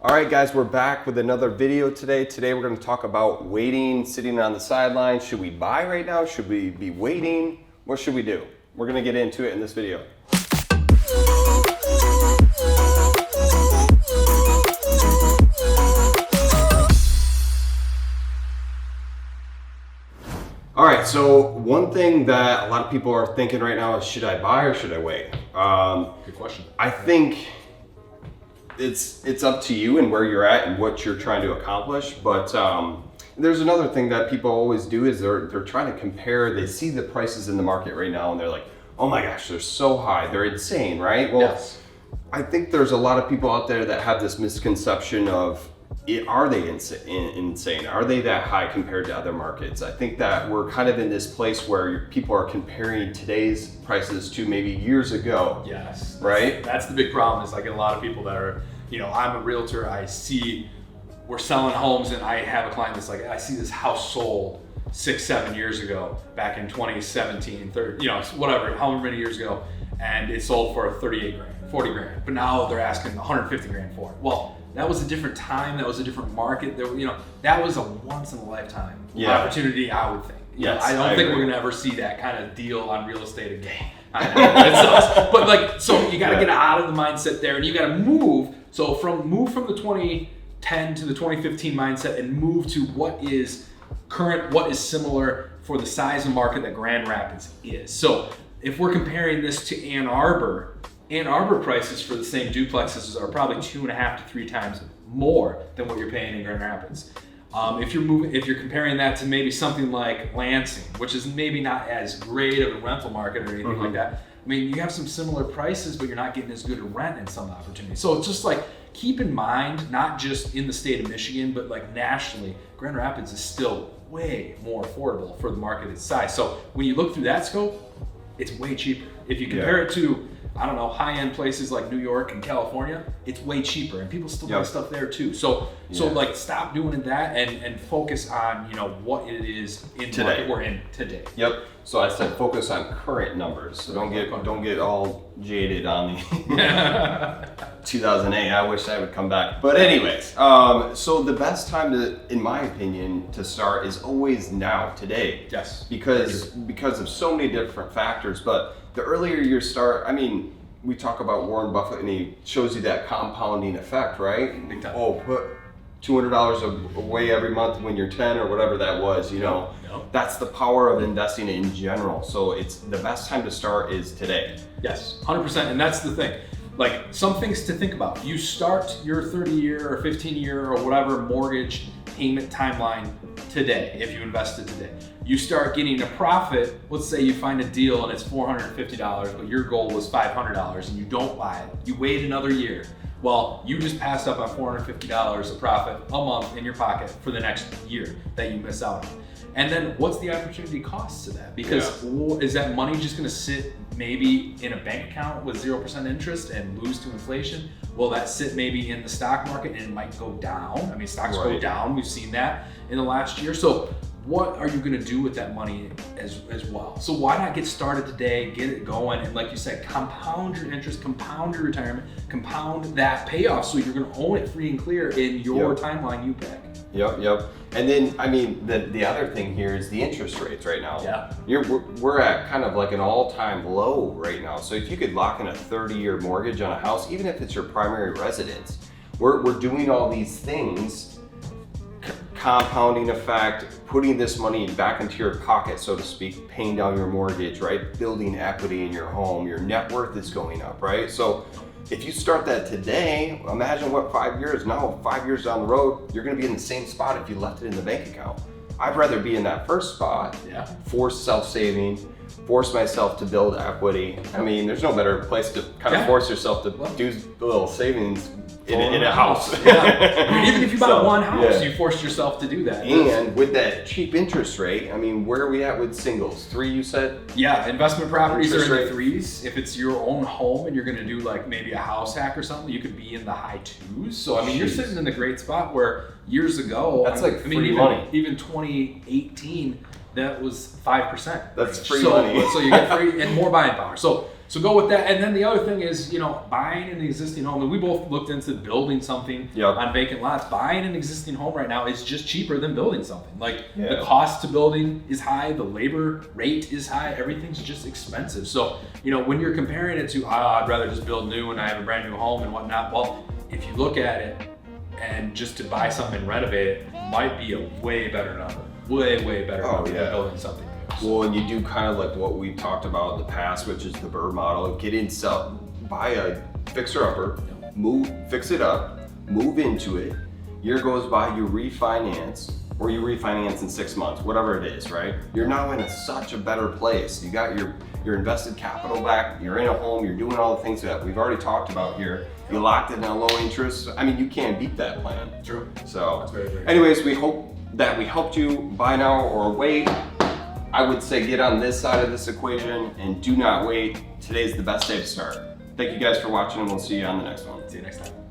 All right, guys, we're back with another video today. Today we're going to talk about waiting, sitting on the sidelines. Should we buy right now? Should we be waiting? What should we do? We're going to get into it in this video. All right, so one thing that a lot of people are thinking right now is, should I buy or should I wait? Good question. I think it's up to you and where you're at and what you're trying to accomplish. But there's another thing that people always do is they're trying to compare. They see the prices in the market right now and they're like, oh my gosh, they're so high. They're insane, right? Well, Yes. I think there's a lot of people out there that have this misconception of, are they insane? Are they that high compared to other markets? I think that we're kind of in this place where people are comparing today's prices to maybe years ago. Yes. Right? That's the big problem is I get a lot of people that are, I'm a realtor, I see we're selling homes and I have a client that's like, I see this house sold 6-7 years ago, back in 2017, 30, whatever, however many years ago, and it sold for 38 grand, 40 grand, but now they're asking 150 grand for it. Well, that was a different time, that was a different market, that was a once in a lifetime opportunity, I would think. Yes, I don't think we're gonna ever see that kind of deal on real estate again. I know, it sucks. But so you gotta get out of the mindset there and you gotta move. So move from the 2010 to the 2015 mindset and move to what is current, what is similar for the size of market that Grand Rapids is. So if we're comparing this to Ann Arbor prices for the same duplexes are probably 2.5 to 3 times more than what you're paying in Grand Rapids. If you're comparing that to maybe something like Lansing, which is maybe not as great of a rental market or anything like that. I mean, you have some similar prices, but you're not getting as good a rent in some opportunities. So it's just like, keep in mind, not just in the state of Michigan, but like nationally, Grand Rapids is still way more affordable for the market its size. So when you look through that scope, it's way cheaper. If you compare it to, I don't know, high-end places like New York and California, it's way cheaper and people still buy stuff there too. So like stop doing that and focus on, what it is in the market we're in today. Yep. So I said focus on current numbers. So don't get all jaded on the 2008. I wish that would come back. But anyways, so the best time to, in my opinion, to start is always now, today. Yes. Because of so many different factors. But the earlier you start, I mean, we talk about Warren Buffett and he shows you that compounding effect, right? Big time. Oh, put $200 away every month when you're 10 or whatever that was, That's the power of investing in general. So it's the best time to start is today. Yes, 100%. And that's the thing. Like, some things to think about. You start your 30-year or 15-year or whatever mortgage payment timeline today if you invested today. You start getting a profit. Let's say you find a deal and it's $450, but your goal was $500 and you don't buy it. You wait another year. Well, you just passed up on $450 of profit a month in your pocket for the next year that you miss out on. And then what's the opportunity cost to that? Because is that money just gonna sit maybe in a bank account with 0% interest and lose to inflation? Will that sit maybe in the stock market and it might go down? I mean, stocks go down, we've seen that in the last year. So what are you gonna do with that money as well? So why not get started today, get it going, and like you said, compound your interest, compound your retirement, compound that payoff so you're gonna own it free and clear in your timeline you pick. Yep. And then, I mean, the other thing here is the interest rates right now. Yeah. We're at kind of like an all-time low right now. So if you could lock in a 30-year mortgage on a house, even if it's your primary residence, we're doing all these things, compounding effect, putting this money back into your pocket, so to speak, paying down your mortgage, right? Building equity in your home, your net worth is going up, right? So if you start that today, imagine what 5 years down the road, you're gonna be in the same spot if you left it in the bank account. I'd rather be in that first spot, force self-saving, force myself to build equity. I mean, there's no better place to kind of force yourself to do a little savings in a house. I mean, even if you buy one house, you forced yourself to do that. And with that cheap interest rate, I mean, where are we at with singles? 3, you said? Yeah, investment properties are in the 3s. If it's your own home and you're gonna do like maybe a house hack or something, you could be in the high 2s. So I mean, you're sitting in a great spot where years ago, that's free money. Even 2018, that was 5%. That's free money. So you get free and more buying power. So So go with that. And then the other thing is, you know, buying an existing home. And we both looked into building something Yep. on vacant lots. Buying an existing home right now is just cheaper than building something. Like Yeah. the cost to building is high, the labor rate is high, everything's just expensive. So, you know, when you're comparing it to, I'd rather just build new and I have a brand new home and whatnot. Well, if you look at it and just to buy something and renovate it might be a way better number. Way better number yeah. than building something new. Well, and you do kind of like what we've talked about in the past, which is the Bird model. Get in, sell, buy a fixer-upper, fix it up, move into it. Year goes by, you refinance, or you refinance in 6 months, whatever it is, right? You're now in such a better place. You got your invested capital back. You're in a home. You're doing all the things that we've already talked about here. You locked in a low interest. I mean, you can't beat that plan. True. So, That's very, very anyways, we hope that we helped you buy now or wait. I would say get on this side of this equation and do not wait. Today's the best day to start. Thank you guys for watching, and we'll see you on the next one. See you next time.